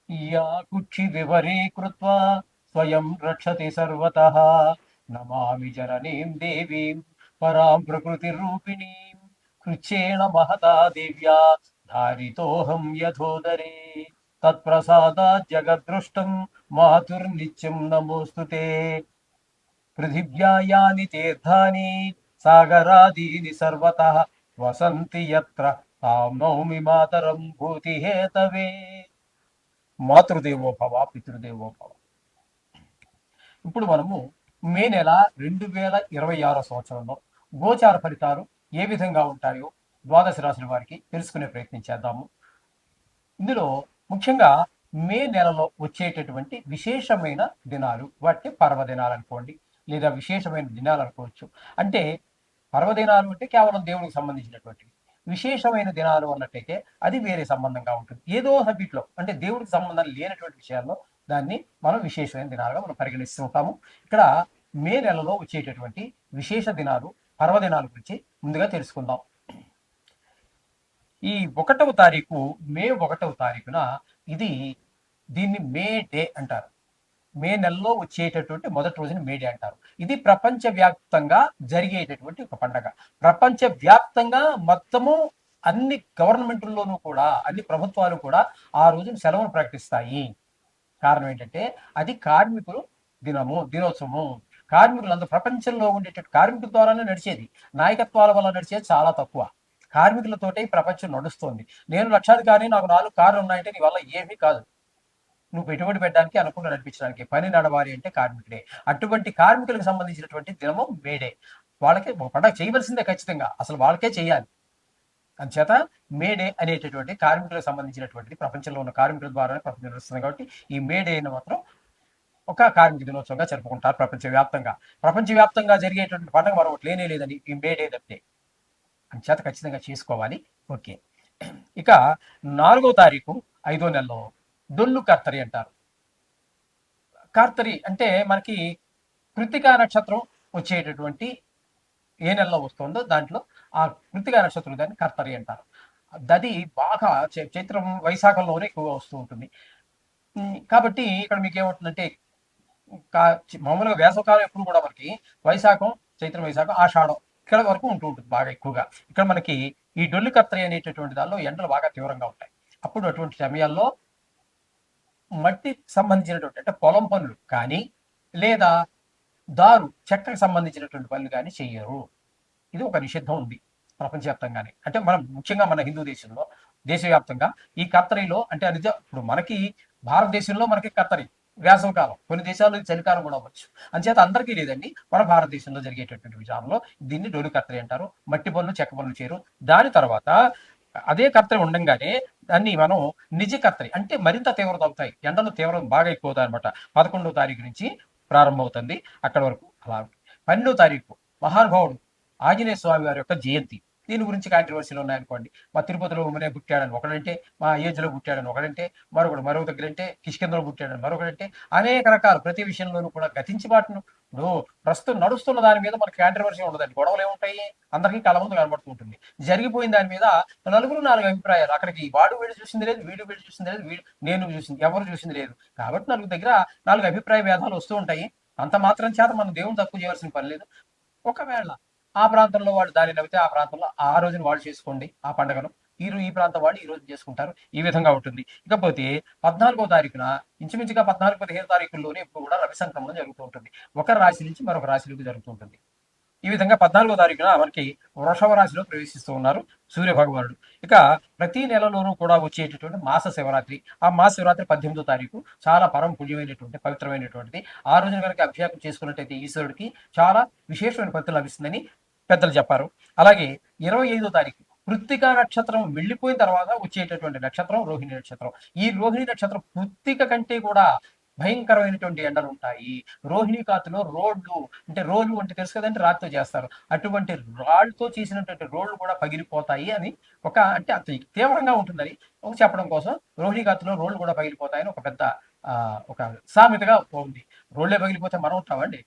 या कुक्षि विवरे कृत्वा स्वयं रक्षति सर्वतः नमामि जननीं देवीं परां प्रकृतिरूपिणीं कृच्छेण महता देव्या धारितोऽहं यथोदरे तत्प्रसादात् जगद्दृष्टं मातुर्नित्यं नमोऽस्तु ते पृथिव्या यानि तीर्थानि सागरादीनि सर्वतः वसन्ति यत्र तां नौमि मातरं भूतिहेतवे మాతృదేవోభవ పితృదేవోభవ. ఇప్పుడు మనము మే నెల 2026 సంవత్సరంలో గోచార ఫలితాలు ఏ విధంగా ఉంటాయో ద్వాదశ రాశుల వారికి తెలుసుకునే ప్రయత్నం చేద్దాము. ఇందులో ముఖ్యంగా మే నెలలో వచ్చేటటువంటి విశేషమైన దినాలు, వాటిని పర్వదినాలు అనుకోండి, లేదా విశేషమైన దినాలు అనుకోవచ్చు. అంటే పర్వదినాలు అంటే కేవలం దేవునికి సంబంధించినటువంటివి. విశేషమైన దినాలు అన్నట్టయితే అది వేరే సంబంధంగా ఉంటుంది. ఏదో సబ్జెక్ట్లో అంటే దేవుడికి సంబంధం లేనటువంటి విషయాల్లో దాన్ని మనం విశేషమైన దినాలుగా మనం పరిగణిస్తూ ఉంటాము. ఇక్కడ మే నెలలో వచ్చేటటువంటి విశేష దినాలు, పర్వదినాల గురించి ముందుగా తెలుసుకుందాం. ఈ 1వ తారీఖు, మే 1వ తారీఖున దీన్ని మే డే అంటారు. మే నెలలో వచ్చేటటువంటి మొదటి రోజుని మే డే అంటారు. ఇది ప్రపంచవ్యాప్తంగా జరిగేటటువంటి ఒక పండగ. ప్రపంచవ్యాప్తంగా మొత్తము అన్ని గవర్నమెంట్ల్లోనూ కూడా, అన్ని ప్రభుత్వాలు కూడా ఆ రోజున సెలవును ప్రకటిస్తాయి. కారణం ఏంటంటే అది కార్మికులు దినోత్సవము. కార్మికులందరూ ప్రపంచంలో ఉండేటటువంటి కార్మికుల ద్వారానే నడిచేది. నాయకత్వాల వల్ల నడిచేది చాలా తక్కువ. కార్మికులతోటే ప్రపంచం నడుస్తోంది. నేను లక్షాధికారి, నాకు 4 కార్లు ఉన్నాయంటే నీ వల్ల ఏమీ కాదు. నువ్వు పెట్టుబడి పెట్టడానికి, అనుకుండా నడిపించడానికి పని నడవాలి అంటే కార్మికుడే. అటువంటి కార్మికులకు సంబంధించినటువంటి దినము మేడే. వాళ్ళకి ఒక పండగ చేయవలసిందే ఖచ్చితంగా, అసలు వాళ్ళకే చేయాలి. అందుచేత మేడే అనేటటువంటి కార్మికులకు సంబంధించినటువంటిది ప్రపంచంలో ఉన్న కార్మికుల ద్వారానే ప్రపంచం నడుస్తుంది. కాబట్టి ఈ మేడేను మాత్రం ఒక కార్మిక దినోత్సవంగా జరుపుకుంటారు ప్రపంచవ్యాప్తంగా. ప్రపంచవ్యాప్తంగా జరిగేటువంటి పండుగ మరొకటి లేనే లేదని ఈ మేడే తప్పితే. అందుచేత ఖచ్చితంగా చేసుకోవాలి. ఓకే. ఇక 4వ తారీఖు 5వ నెలలో డొల్లు కర్తరి అంటారు. కార్తరి అంటే మనకి కృత్తికా నక్షత్రం వచ్చేటటువంటి ఏ నెలలో వస్తుందో దాంట్లో ఆ కృత్తికా నక్షత్రం దాన్ని కర్తరి అంటారు. అది బాగా చైత్రం, వైశాఖంలోనే ఎక్కువగా వస్తూ ఉంటుంది. కాబట్టి ఇక్కడ మీకు ఏమవుతుందంటే మామూలుగా వేసవకాలం ఎప్పుడు కూడా మనకి వైశాఖం, చైత్రం, వైశాఖం, ఆషాఢం ఇక్కడ వరకు ఉంటూ ఉంటుంది బాగా ఎక్కువగా. ఇక్కడ మనకి ఈ డొల్లు కర్తరి అనేటటువంటి దానిలో ఎండలు బాగా తీవ్రంగా ఉంటాయి. అప్పుడు అటువంటి సమయాల్లో మట్టికి సంబంధించినటువంటి అంటే పొలం పనులు కానీ, లేదా చెక్కకు సంబంధించినటువంటి పనులు కానీ చెయ్యరు. ఇది ఒక నిషిద్ధం ఉంది ప్రపంచవ్యాప్తంగానే. అంటే మనం ముఖ్యంగా మన హిందూ దేశంలో, దేశవ్యాప్తంగా ఈ కర్తరిలో అంటే ఇప్పుడు మనకి భారతదేశంలో మనకి కర్తరి వేసవకాలం, కొన్ని దేశాల్లో చలికాలం కూడా అవ్వచ్చు. అంచేత అందరికీ లేదండి. మన భారతదేశంలో జరిగేటటువంటి విషయంలో దీన్ని డొల్లు కర్తరి అంటారు. మట్టి పనులు, చెక్క పనులు చేయరు. దాని తర్వాత అదే కర్తరి ఉండంగానే దాన్ని మనం నిజ కర్తరి అంటే మరింత తీవ్రత అవుతాయి. ఎండలు తీవ్రం బాగా ఎక్కువ అవుతాయి అనమాట. 11వ తారీఖు నుంచి ప్రారంభమవుతుంది. అక్కడ వరకు అలా. 12వ తారీఖు మహానుభావుడు ఆంజనేయ స్వామి వారి యొక్క జయంతి. దీని గురించి కాంట్రవర్సీలు ఉన్నాయనుకోండి. మా తిరుపతిలో ఉమ్మనే పుట్టాడని ఒకడంటే, మా అయోధ్యలో పుట్టాడని ఒకడంటే, మరొక దగ్గరంటే కిష్కిందలో పుట్టాడని మరొకడంటే, అనేక రకాలు ప్రతి విషయంలోనూ కూడా గతించి బాటును ప్రస్తుతం నడుస్తున్న దాని మీద మనకి కాంట్రవర్సీ ఉండదండి. గొడవలు ఏముంటాయి? అందరికీ కళ్ళ ముందు కనబడుతూ ఉంటుంది. జరిగిపోయిన దాని మీద నలుగురు 4 అభిప్రాయాలు. అక్కడికి వాడు వీడు చూసింది లేదు, వీడు చూసింది లేదు, నేను చూసింది, ఎవరు చూసింది లేదు. కాబట్టి నలుగురు దగ్గర 4 అభిప్రాయ భేదాలు వస్తూ ఉంటాయి. అంత మాత్రం చేత మనం దేవుని తక్కువ చేయాల్సిన పని లేదు. ఒకవేళ ఆ ప్రాంతంలో వాళ్ళు దాన్ని నవ్వితే ఆ ప్రాంతంలో ఆ రోజున వాళ్ళు చేసుకోండి ఆ పండుగను. ఈ ప్రాంతం వాళ్ళు ఈ రోజు చేసుకుంటారు. ఈ విధంగా ఉంటుంది. ఇకపోతే 14వ తారీఖున ఇంచుమించుగా 14, 15 తారీఖుల్లోనే ఇప్పుడు కూడా రవి సంక్రమణం జరుగుతూ ఉంటుంది. ఒక రాశి నుంచి మరొక రాశిలోకి జరుగుతూ ఉంటుంది. ఈ విధంగా 14వ తారీఖున మనకి వృషభ రాశిలో ప్రవేశిస్తూ ఉన్నారు సూర్య భగవానుడు. ఇక ప్రతి నెలలోనూ కూడా వచ్చేటటువంటి మాస శివరాత్రి. ఆ మాస శివరాత్రి 18వ తారీఖు చాలా పరమ పుణ్యమైనటువంటి, పవిత్రమైనటువంటిది. ఆ రోజున కనుక అభిషేకం చేసుకున్నట్టయితే ఈశ్వరుడికి చాలా విశేషమైన ఫలితాలు లభిస్తుందని పెద్దలు చెప్పారు. అలాగే 25వ తారీఖు కృత్తికా నక్షత్రం వెళ్ళిపోయిన తర్వాత వచ్చేటటువంటి నక్షత్రం రోహిణి నక్షత్రం. ఈ రోహిణి నక్షత్రం కృత్తిక కంటే కూడా భయంకరమైనటువంటి ఎండలు ఉంటాయి. రోహిణి కాతులో రోడ్లు అంటే తెలుసు కదంటే రాతితో చేస్తారు. అటువంటి రాళ్ళతో చేసినటువంటి రోడ్లు కూడా పగిలిపోతాయి అని అంటే అంత తీవ్రంగా ఉంటుందని చెప్పడం కోసం రోహిణి కాతులో రోడ్లు కూడా పగిలిపోతాయని ఒక పెద్ద ఒక సామెతగా ఉంది. రోడ్లే పగిలిపోతే మనం ఉంటామండి.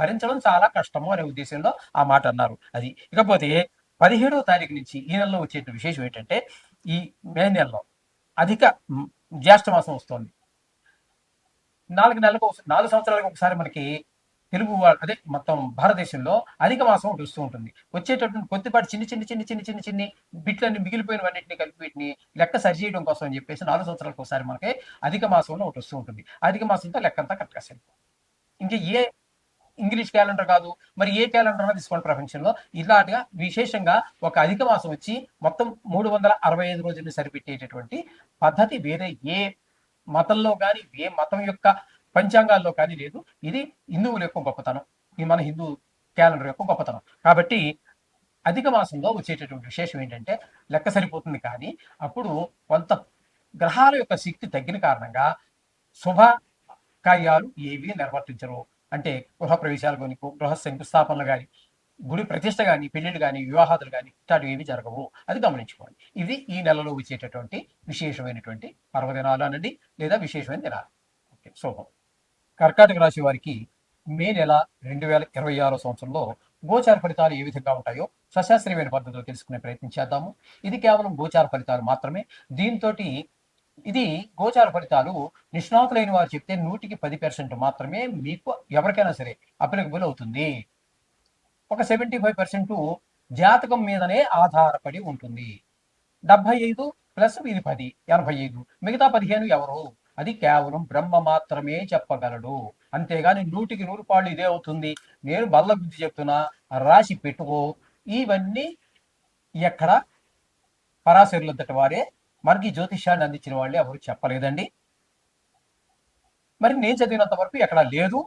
భరించడం చాలా కష్టము అనే ఉద్దేశంలో ఆ మాట అన్నారు. అది. ఇకపోతే 17వ తారీఖు నుంచి ఈ నెలలో వచ్చే విశేషం ఏంటంటే ఈ మే నెలలో అధిక జ్యేష్ఠ మాసం వస్తుంది. 4 సంవత్సరాలకు ఒకసారి మనకి తెలుగు అదే మొత్తం భారతదేశంలో అధిక మాసం ఒకటి వస్తూ ఉంటుంది. వచ్చేటటువంటి కొద్దిపాటి చిన్ని బిట్లన్నీ మిగిలిపోయినవన్నింటినీ కలిపి వీటిని లెక్క సరిచేయడం కోసం అని చెప్పేసి 4 సంవత్సరాలకు ఒకసారి మనకి అధిక మాసంలో ఒకటి వస్తూ ఉంటుంది. అధిక మాసంతో లెక్కంతా కరెక్ట్గా సరిపోతుంది. ఇంకా ఏ ఇంగ్లీష్ క్యాలెండర్ కాదు, మరి ఏ క్యాలెండర్ అయినా తీసుకోండి ప్రపంచంలో, ఇలాంటిగా విశేషంగా ఒక అధిక మాసం వచ్చి మొత్తం 365 రోజుల్ని సరిపెట్టేటటువంటి పద్ధతి వేరే ఏ మతంలో కానీ ఏ మతం యొక్క పంచాంగాల్లో కానీ లేదు. ఇది హిందువుల యొక్క గొప్పతనం, ఇది మన హిందూ క్యాలెండర్ యొక్క గొప్పతనం. కాబట్టి అధిక మాసంలో వచ్చేటటువంటి విశేషం ఏంటంటే లెక్క సరిపోతుంది, కానీ అప్పుడు కొంత గ్రహాల యొక్క శక్తి తగ్గిన కారణంగా శుభ కార్యాలు ఏవి నిర్వర్తించరు. అంటే గృహ ప్రవేశాలు కానీ, గృహ శంకుస్థాపనలు కానీ, గుడి ప్రతిష్ట కానీ, పెళ్లిళ్ళు కానీ, వివాహాలు కానీ ఇట్లాంటివి ఏవి జరగవు. అది గమనించుకోండి. ఇది ఈ నెలలో వచ్చేటటువంటి విశేషమైనటువంటి పర్వదినాలు అనండి, లేదా విశేషమైన దినాలు. ఓకే, శుభం. కర్కాటక రాశి వారికి మే నెల 2026 సంవత్సరంలో గోచార ఫలితాలు ఏ విధంగా ఉంటాయో సశాస్త్రీయమైన పద్ధతిలో తెలుసుకునే ప్రయత్నం చేద్దాము. ఇది కేవలం గోచార ఫలితాలు మాత్రమే. దీంతో ఇది గోచార ఫలితాలు నిష్ణాతులైన వారు చెప్తే 100% మాత్రమే మీకు ఎవరికైనా సరే అప్లికబుల్ అవుతుంది. ఒక 75% జాతకం మీదనే ఆధారపడి ఉంటుంది. 75 ప్లస్ ఇది 10, 85. మిగతా 15 ఎవరు? అది కేవలం బ్రహ్మ మాత్రమే చెప్పగలడు. అంతేగాని 100కి 100 పాళ్ళు ఇదే అవుతుంది, నేను బల్ల బుద్ధి చెప్తున్నా, రాసి పెట్టుకో, ఇవన్నీ ఎక్కడ పరాశరులంతటి వారే మనకి జ్యోతిష్యాన్ని అందించిన వాళ్ళే ఎవరు చెప్పలేదండి. మరి నేను చదివినంత వరకు ఎక్కడా లేదు.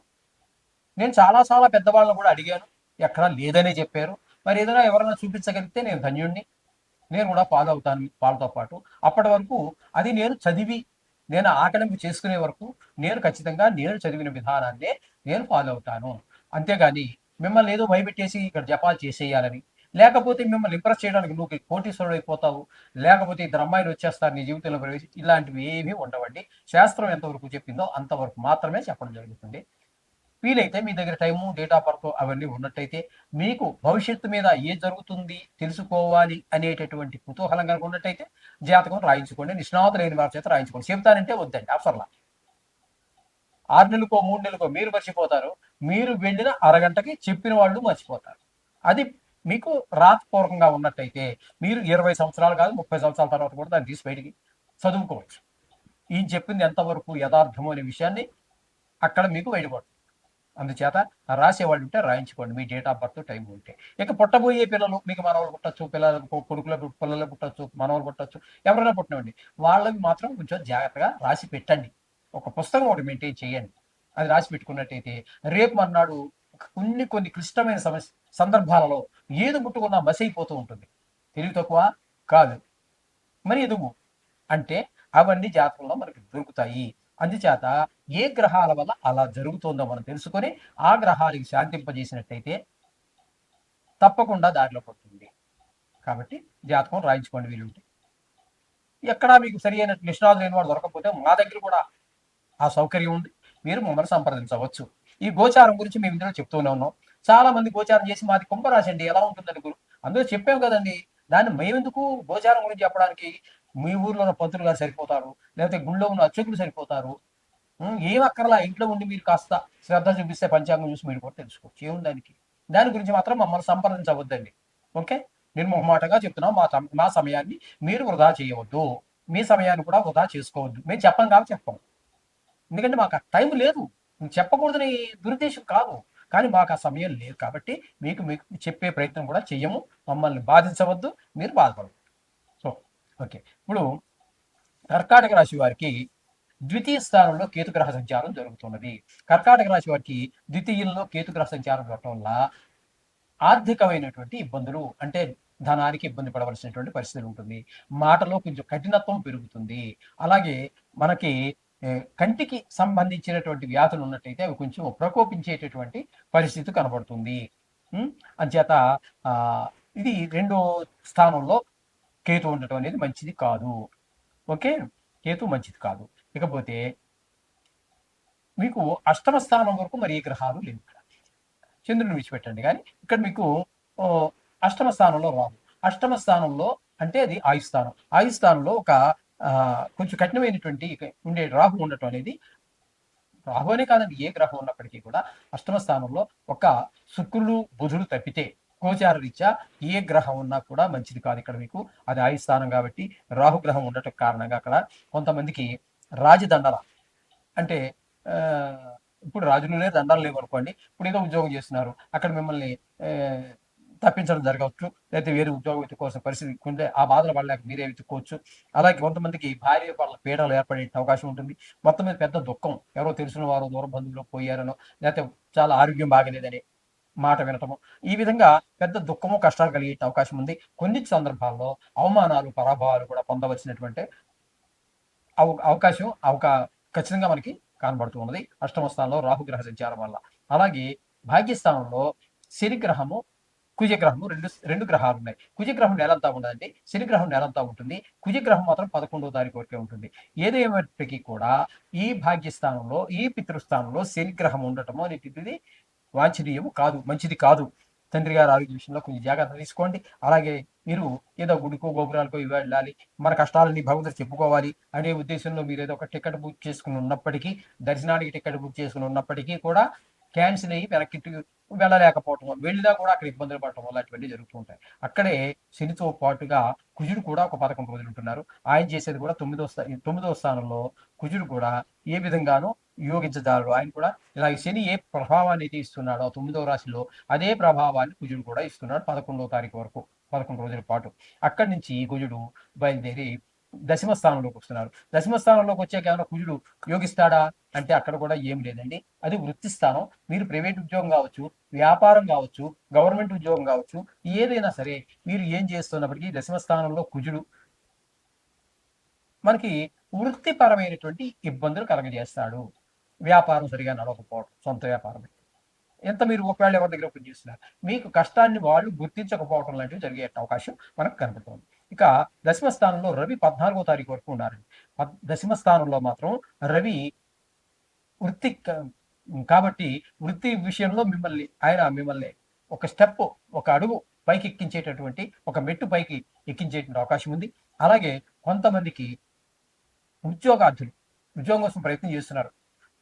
నేను చాలా పెద్దవాళ్ళని కూడా అడిగాను, ఎక్కడా లేదనే చెప్పారు. మరి ఏదైనా ఎవరైనా చూపించగలిగితే నేను ధన్యుణ్ణి, నేను కూడా ఫాలో అవుతాను వాళ్ళతో పాటు. అప్పటి వరకు అది నేను చదివి నేను ఆకలింపు చేసుకునే వరకు నేను ఖచ్చితంగా నేను చదివిన విధానాన్నే నేను ఫాలో అవుతాను. అంతేగాని మిమ్మల్ని ఏదో భయపెట్టేసి ఇక్కడ జపాలు చేసేయాలని, లేకపోతే మిమ్మల్ని ఇంప్రెస్ చేయడానికి నువ్వు కోటీశ్వరుడు అయిపోతావు, లేకపోతే ఇద్దరు అమ్మాయిలు వచ్చేస్తారు నీ జీవితంలో ప్రవేశి, ఇలాంటివి ఏమీ ఉండవండి. శాస్త్రం ఎంతవరకు చెప్పిందో అంతవరకు మాత్రమే చెప్పడం జరుగుతుంది. వీలైతే మీ దగ్గర టైము, డేట్ ఆఫ్ బర్త్ అవన్నీ ఉన్నట్టయితే, మీకు భవిష్యత్తు మీద ఏ జరుగుతుంది తెలుసుకోవాలి అనేటటువంటి కుతూహలం కనుక ఉన్నట్టయితే జాతకం రాయించుకోండి. నిష్ణాతులైన వారి చేత రాయించుకోండి. చెబుతానంటే వద్దండి, అవసరంలా. 6 నెలలకో 3 నెలలకో మీరు మర్చిపోతారు, మీరు వెళ్ళిన అరగంటకి చెప్పిన వాళ్ళు మర్చిపోతారు. అది మీకు రాతపూర్వకంగా ఉన్నట్టయితే మీరు 20 సంవత్సరాలు కాదు 30 సంవత్సరాల తర్వాత కూడా దాన్ని తీసి బయటికి చదువుకోవచ్చు. ఈయన చెప్పింది ఎంతవరకు యథార్థము అనే విషయాన్ని అక్కడ మీకు బయటపడుతుంది. అందుచేత రాసేవాళ్ళు ఉంటే రాయించుకోండి, మీ డేట్ ఆఫ్ బర్త్ టైం ఉంటే. ఇక పుట్టబోయే పిల్లలు, మీకు మనవలు పుట్టచ్చు, పిల్లలు పుట్టచ్చు, మనవలు పుట్టచ్చు, ఎవరైనా పుట్టినండి, వాళ్ళవి మాత్రం కొంచెం జాగ్రత్తగా రాసి పెట్టండి. ఒక పుస్తకం ఒకటి మెయింటైన్ చేయండి. అది రాసి పెట్టుకున్నట్టయితే రేపు మర్నాడు కొన్ని క్లిష్టమైన సందర్భాలలో ఏది ముట్టుకున్నా మసి అయిపోతూ ఉంటుంది. తెలివి తక్కువ కాదు, మరి ఎదుగు అంటే అవన్నీ జాతకంలో మనకి దొరుకుతాయి. అందుచేత ఏ గ్రహాల వల్ల అలా జరుగుతుందో మనం తెలుసుకొని ఆ గ్రహానికి శాంతింపజేసినట్టయితే తప్పకుండా దారిలో పడుతుంది. కాబట్టి జాతకం రాయించుకోండి వీలుంటే. ఎక్కడా మీకు సరి అయిన నిష్ణాతులు లేని వాడు దొరకకపోతే మా దగ్గర కూడా ఆ సౌకర్యం ఉంది, మీరు మమ్మల్ని సంప్రదించవచ్చు. ఈ గోచారం గురించి మేము ఇందులో చెప్తూనే ఉన్నాం. చాలా మంది గోచారం చేసి మాది కుంభరాశి అండి ఎలా ఉంటుందని గురు అందులో చెప్పాం కదండి. దాన్ని మేమెందుకు గోచారం గురించి చెప్పడానికి? మీ ఊర్లో ఉన్న పంతులు గారు సరిపోతారు, లేకపోతే గుళ్ళో ఉన్న అర్చకులు సరిపోతారు. ఏం అక్కర్లా, ఇంట్లో ఉండి మీరు కాస్త శ్రద్ధ చూపిస్తే పంచాంగం చూసి మీరు కూడా తెలుసుకోవచ్చు. ఏముంది దానికి? దాని గురించి మాత్రం మమ్మల్ని సంప్రదించవద్దండి. ఓకే, నిర్మోహమాటంగా చెప్తున్నాం. మా సమయాన్ని మీరు వృధా చేయవద్దు, మీ సమయాన్ని కూడా వృధా చేసుకోవద్దు. మేము చెప్పం కాబట్టి చెప్పం, ఎందుకంటే మాకు ఆ టైం లేదు. చెప్పకూడదని దురుద్దేశం కాదు, కానీ మాకు ఆ సమయం లేదు. కాబట్టి మీకు చెప్పే ప్రయత్నం కూడా చెయ్యము. మమ్మల్ని బాధించవద్దు, మీరు బాధపడవద్దు. సో ఓకే, ఇప్పుడు కర్కాటక రాశి వారికి ద్వితీయ స్థానంలో కేతుగ్రహ సంచారం జరుగుతున్నది. కర్కాటక రాశి వారికి ద్వితీయంలో కేతుగ్రహ సంచారం జరగడం వల్ల ఆర్థికమైనటువంటి ఇబ్బందులు, అంటే ధనానికి ఇబ్బంది పడవలసినటువంటి పరిస్థితి ఉంటుంది. మాటలో కొంచెం కఠినత్వం పెరుగుతుంది. అలాగే మనకి కంటికి సంబంధించినటువంటి వ్యాధులు ఉన్నట్టయితే అవి కొంచెం ప్రకోపించేటటువంటి పరిస్థితి కనబడుతుంది. అంచేత ఇది 2వ స్థానంలో కేతు ఉండటం అనేది మంచిది కాదు. ఓకే, కేతు మంచిది కాదు. ఇకపోతే మీకు అష్టమ స్థానం వరకు మరి ఏ గ్రహాలు లేవు. చంద్రుని విడిచిపెట్టండి, కానీ ఇక్కడ మీకు అష్టమ స్థానంలో రాదు. అష్టమ స్థానంలో అంటే అది ఆయుస్థానం. ఆయుస్థానంలో ఒక కొంచెం కఠినమైనటువంటి ఉండే రాహు ఉండటం అనేది, రాహు అనే కాదండి, ఏ గ్రహం ఉన్నప్పటికీ కూడా అష్టమ స్థానంలో ఒక శుక్రుడు బుధుడు తప్పితే గోచార రీత్యా ఏ గ్రహం ఉన్నా కూడా మంచిది కాదు. ఇక్కడ మీకు అది ఆయు స్థానం కాబట్టి రాహుగ్రహం ఉండటం కారణంగా అక్కడ కొంతమందికి రాజదండల అంటే ఆ, ఇప్పుడు రాజులు లేరు, దండాలు లేవు అనుకోండి. ఇప్పుడు ఏదో ఉద్యోగం చేస్తున్నారు, అక్కడ మిమ్మల్ని ఆ, తప్పించడం జరగవచ్చు, లేకపోతే వేరే ఉద్యోగం వెతుక్కోవాల్సిన పరిస్థితి ఉంటే ఆ బాధలు పడలేక మీరే వెతుక్కోవచ్చు. అలాగే కొంతమందికి భార్య వాళ్ళ పీడలు ఏర్పడే అవకాశం ఉంటుంది. మొత్తం మీద పెద్ద దుఃఖం, ఎవరో తెలిసిన వారు దూర బంధువులు పోయారనో, లేకపోతే చాలా ఆరోగ్యం బాగలేదని మాట వినటము, ఈ విధంగా పెద్ద దుఃఖము కష్టాలు కలిగే అవకాశం ఉంది. కొన్ని సందర్భాల్లో అవమానాలు పరాభవాలు కూడా పొందవలసినటువంటి అవకాశం ఖచ్చితంగా మనకి కనబడుతూ ఉన్నది అష్టమ స్థానంలో రాహుగ్రహ సంచారం వల్ల. అలాగే భాగ్యస్థానంలో శనిగ్రహము కుజగ్రహము రెండు రెండు గ్రహాలు ఉన్నాయి. కుజగ్రహం నెలంతా ఉండదండి, శనిగ్రహం నెలంతా ఉంటుంది. కుజగ్రహం మాత్రం 11వ తారీఖు వరకే ఉంటుంది. ఏదేమైనప్పటికీ కూడా ఈ భాగ్యస్థానంలో ఈ పితృస్థానంలో శనిగ్రహం ఉండటము అనేటువంటిది వాంఛనీయము కాదు, మంచిది కాదు. తండ్రి గారి ఆరోగ్య విషయంలో కొంచెం జాగ్రత్త తీసుకోండి. అలాగే మీరు ఏదో గుడికో గోపురాలకో ఇవి వెళ్ళాలి, మన కష్టాలని భగవంతుడు చెప్పుకోవాలి అనే ఉద్దేశంలో మీరు ఏదో ఒక టికెట్ బుక్ చేసుకుని ఉన్నప్పటికీ, దర్శనానికి టికెట్ బుక్ చేసుకుని ఉన్నప్పటికీ కూడా క్యాన్సిల్ అయ్యి వెనక్కి వెళ్ళలేకపోవటం, వెళ్ళినా కూడా అక్కడ ఇబ్బందులు పడటం వల్ల అటువంటివి జరుగుతూ ఉంటాయి. అక్కడే శనితో పాటుగా కుజుడు కూడా ఒక 11 రోజులు ఉంటున్నారు. ఆయన చేసేది కూడా 9వ స్థానంలో కుజుడు కూడా ఏ విధంగానూ యోగించజాలరు. ఆయన కూడా ఇలా శని ఏ ప్రభావాన్ని అయితే ఇస్తున్నాడో 9వ రాశిలో, అదే ప్రభావాన్ని కుజుడు కూడా ఇస్తున్నాడు 11వ తారీఖు వరకు, 11 రోజుల పాటు. అక్కడి నుంచి కుజుడు బయలుదేరి దశమ స్థానంలోకి వస్తున్నారు. దశమ స్థానంలోకి వచ్చాక ఏమైనా కుజుడు యోగిస్తాడా అంటే అక్కడ కూడా ఏం లేదండి. అది వృత్తి స్థానం. మీరు ప్రైవేట్ ఉద్యోగం కావచ్చు, వ్యాపారం కావచ్చు, గవర్నమెంట్ ఉద్యోగం కావచ్చు, ఏదైనా సరే మీరు ఏం చేస్తున్నప్పటికీ దశమ స్థానంలో కుజుడు మనకి వృత్తిపరమైనటువంటి ఇబ్బందులు కలగజేస్తాడు. వ్యాపారం సరిగా నడవకపోవడం, సొంత వ్యాపారం ఎంత మీరు ఒకవేళ ఎవరి దగ్గర పని చేస్తున్నారు, మీకు కష్టాన్ని వాళ్ళు గుర్తించకపోవడం లాంటివి జరిగే అవకాశం మనకు కనబడుతుంది. ఇక దశమ స్థానంలో రవి 14వ తారీఖు వరకు ఉన్నారండి. దశమ స్థానంలో మాత్రం రవి వృత్తి కాబట్టి వృత్తి విషయంలో మిమ్మల్ని ఒక స్టెప్, ఒక అడుగు పైకి ఎక్కించేటటువంటి, ఒక మెట్టు పైకి ఎక్కించేటువంటి అవకాశం ఉంది. అలాగే కొంతమందికి ఉద్యోగార్థులు ఉద్యోగం కోసం ప్రయత్నం చేస్తున్నారు,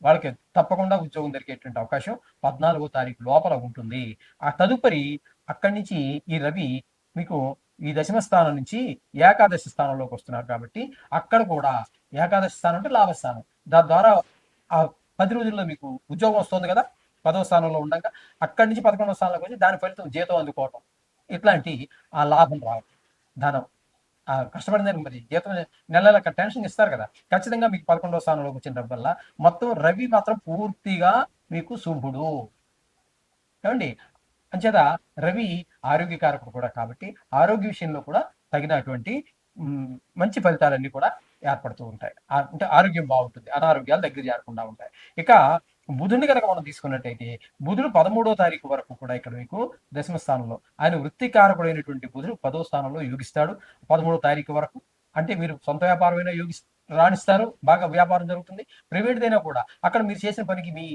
వాళ్ళకి తప్పకుండా ఉద్యోగం దొరికేటువంటి అవకాశం 14వ తారీఖు లోపల ఉంటుంది. ఆ తదుపరి అక్కడి నుంచి ఈ రవి మీకు ఈ దశమ స్థానం నుంచి ఏకాదశి స్థానంలోకి వస్తున్నారు కాబట్టి అక్కడ కూడా ఏకాదశి స్థానం అంటే లాభస్థానం. దాని ద్వారా ఆ 10 రోజుల్లో మీకు ఉద్యోగం వస్తుంది కదా, 10వ స్థానంలో ఉండగా అక్కడి నుంచి 11వ స్థానంలోకి వచ్చి దాని ఫలితం జీతం అందుకోవటం, ఇట్లాంటి ఆ లాభం రావడం, ధనం కష్టపడిన దానికి మరి జీతం నెల టెన్షన్ ఇస్తారు కదా, ఖచ్చితంగా మీకు 11వ స్థానంలోకి వచ్చిన వల్ల మొత్తం రవి మాత్రం పూర్తిగా మీకు శుభుడు ఏమండి. అంచేత రవి ఆరోగ్యకారకుడు కూడా కాబట్టి ఆరోగ్య విషయంలో కూడా తగినటువంటి మంచి ఫలితాలన్నీ కూడా ఏర్పడుతూ ఉంటాయి. అంటే ఆరోగ్యం బాగుంటుంది, అనారోగ్యాలు దగ్గర చేరకుండా ఉంటాయి. ఇక బుధుడిని కనుక మనం తీసుకున్నట్టయితే బుధుడు 13వ తారీఖు వరకు కూడా ఇక్కడ మీకు దశమ స్థానంలో, ఆయన వృత్తికారకుడైనటువంటి బుధుడు 10వ స్థానంలో యోగిస్తాడు 13వ తారీఖు వరకు. అంటే మీరు సొంత వ్యాపారమైనా రాణిస్తారు, బాగా వ్యాపారం జరుగుతుంది. ప్రైవేట్దైనా కూడా అక్కడ మీరు చేసిన పనికి మీ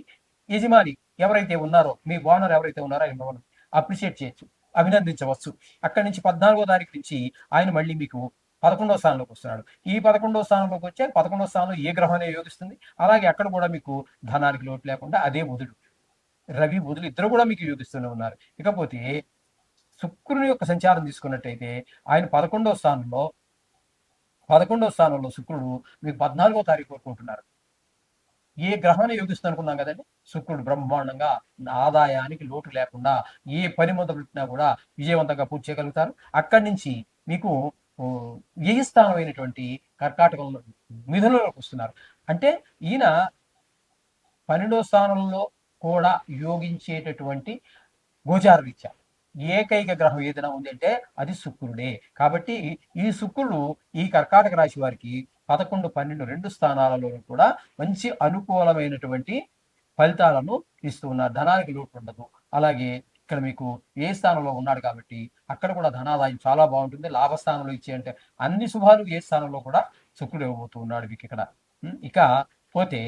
యజమాని ఎవరైతే ఉన్నారో, మీ ఓనర్ ఎవరైతే ఉన్నారో ఆయన అప్రిషియేట్ చేయొచ్చు, అభినందించవచ్చు. అక్కడి నుంచి 14వ తారీఖు నుంచి ఆయన మళ్ళీ మీకు 11వ స్థానంలోకి వస్తున్నాడు. ఈ 11వ స్థానంలోకి వచ్చాక 11వ స్థానంలో ఏ గ్రహం అనేది యోగిస్తుంది. అలాగే అక్కడ కూడా మీకు ధనానికి లోటు లేకుండా అదే బుధుడు, రవి బుధుడు ఇద్దరు కూడా మీకు యోగిస్తూనే ఉన్నారు. ఇకపోతే శుక్రుని యొక్క సంచారం తీసుకున్నట్టయితే ఆయన 11వ స్థానంలో శుక్రుడు మీకు 14వ తారీఖు వరకు ఉంటున్నారు. ఏ గ్రహాన్ని యోగిస్తుంది అనుకున్నాం కదండి, శుక్రుడు బ్రహ్మాండంగా ఆదాయానికి లోటు లేకుండా ఏ పని మొదలుపెట్టినా కూడా విజయవంతంగా పూర్తి చేయగలుగుతారు. అక్కడి నుంచి మీకు వ్యయ స్థానమైనటువంటి కర్కాటకంలో మిథునంలోకి వస్తున్నారు. అంటే ఈయన 12వ స్థానంలో కూడా యోగించేటటువంటి గోచార రీత్యా ఏకైక గ్రహం ఏదైనా ఉంది అంటే అది శుక్రుడే. కాబట్టి ఈ శుక్రుడు ఈ కర్కాటక రాశి వారికి 11, 12 రెండు స్థానాలలో కూడా మంచి అనుకూలమైనటువంటి ఫలితాలను ఇస్తూ ఉన్నారు. ధనానికి లోటు ఉండదు. అలాగే ఇక్కడ మీకు ఏ స్థానంలో ఉన్నాడు కాబట్టి అక్కడ కూడా ధనాదాయం చాలా బాగుంటుంది. లాభస్థానంలో ఇచ్చే అంటే అన్ని శుభాలు ఏ స్థానంలో కూడా శుక్రుడు ఇవ్వబోతూ ఉన్నాడు మీకు ఇక్కడ. ఇక పోతే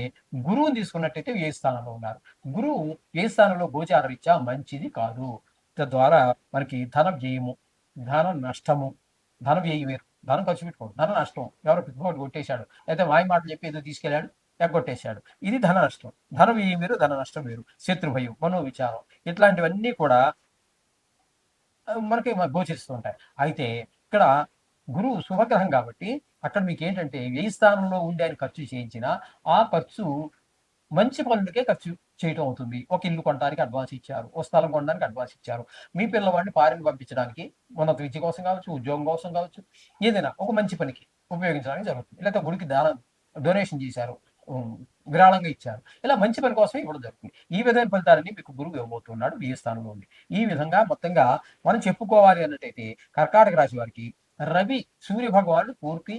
గురువుని తీసుకున్నట్టయితే ఏ స్థానంలో ఉన్నారు. గురువు ఏ స్థానంలో గోచార రీత్యా మంచిది కాదు. తద్వారా మనకి ధన వ్యయము, ధన నష్టము, ధన వ్యయం వేరు, ధనం ఖర్చు పెట్టుకోడు, ధన నష్టం. ఎవరో పిచ్చిపోటు కొట్టేశాడు, అయితే మాయ మాటలు చెప్పి ఏదో తీసుకెళ్ళాడు, ఎగ్గొట్టేశాడు, ఇది ధన నష్టం. ధన వ్యయం వేరు, ధన నష్టం వేరు. శత్రు భయం, మనోవిచారం, ఇట్లాంటివన్నీ కూడా మనకి గోచరిస్తూ ఉంటాయి. అయితే ఇక్కడ గురువు శుభగ్రహం కాబట్టి అక్కడ మీకు ఏంటంటే వ్యయ స్థానంలో ఉండి ఆయన ఖర్చు చేయించిన ఆ ఖర్చు మంచి పనులకే ఖర్చు చేయటం అవుతుంది. ఒక ఇల్లు కొనడానికి అడ్వాన్స్ ఇచ్చారు, ఒక స్థలం కొనడానికి అడ్వాన్స్ ఇచ్చారు, మీ పిల్లవాడిని ఫారిన్ పంపించడానికి, ఉన్నత విద్య కోసం కావచ్చు, ఉద్యోగం కోసం కావచ్చు, ఏదైనా ఒక మంచి పనికి ఉపయోగించడానికి జరుగుతుంది. లేకపోతే గుడికి డొనేషన్ చేశారు, విరాళంగా ఇచ్చారు, ఇలా మంచి పని కోసమే ఇవ్వడం జరుగుతుంది. ఈ విధమైన ఫలితాలన్నీ మీకు గురువు ఇవ్వబోతున్నాడు వ్యయ స్థానంలో ఉండి. ఈ విధంగా మొత్తంగా మనం చెప్పుకోవాలి అన్నట్టయితే కర్కాటక రాశి వారికి రవి సూర్య భగవానుడు పూర్తి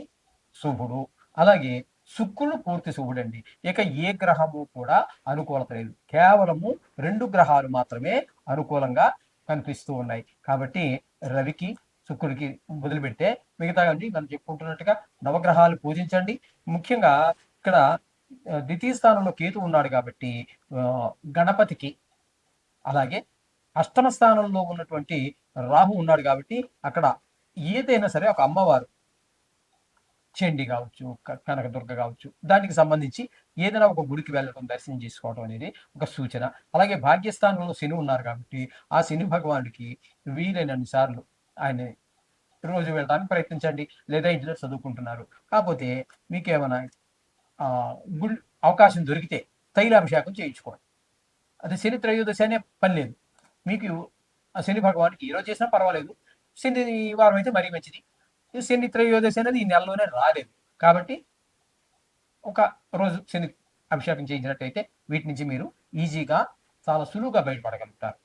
శుభుడు, అలాగే శుక్రుడు పూర్తి శుభుడండి. ఇక ఏ గ్రహము కూడా అనుకూలత లేదు, కేవలము 2 గ్రహాలు మాత్రమే అనుకూలంగా కనిపిస్తూ ఉన్నాయి. కాబట్టి రవికి శుక్రుడికి వదిలిపెడితే మిగతా మనం చెప్పుకుంటున్నట్టుగా నవగ్రహాలు పూజించండి. ముఖ్యంగా ఇక్కడ ద్వితీయ స్థానంలో కేతు ఉన్నాడు కాబట్టి గణపతికి, అలాగే అష్టమ స్థానంలో ఉన్నటువంటి రాహు ఉన్నాడు కాబట్టి అక్కడ ఏదైనా సరే ఒక అమ్మవారు, చండి కావచ్చు, కనకదుర్గ కావచ్చు, దానికి సంబంధించి ఏదైనా ఒక గుడికి వెళ్ళడం, దర్శనం చేసుకోవడం అనేది ఒక సూచన. అలాగే భాగ్యస్థానంలో శని ఉన్నారు కాబట్టి ఆ శని భగవానుడికి వీలైనన్ని సార్లు ఆయన రోజు వెళ్ళడానికి ప్రయత్నించండి. లేదా ఇంట్లో చదువుకుంటున్నారు కాకపోతే మీకేమైనా గుడి అవకాశం దొరికితే తైలాభిషేకం చేయించుకోండి. అది శని త్రయోదశి అనే పని లేదు, మీకు ఆ శని భగవానికి ఈరోజు చేసినా పర్వాలేదు, శని వారం అయితే మరీ మంచిది. శని త్రయోదశి అనేది ఈ నెలలోనే రాలేదు కాబట్టి ఒక రోజు శని అభిషేకం చేయించినట్టయితే వీటి నుంచి మీరు ఈజీగా చాలా సులువుగా బయటపడగలుగుతారు.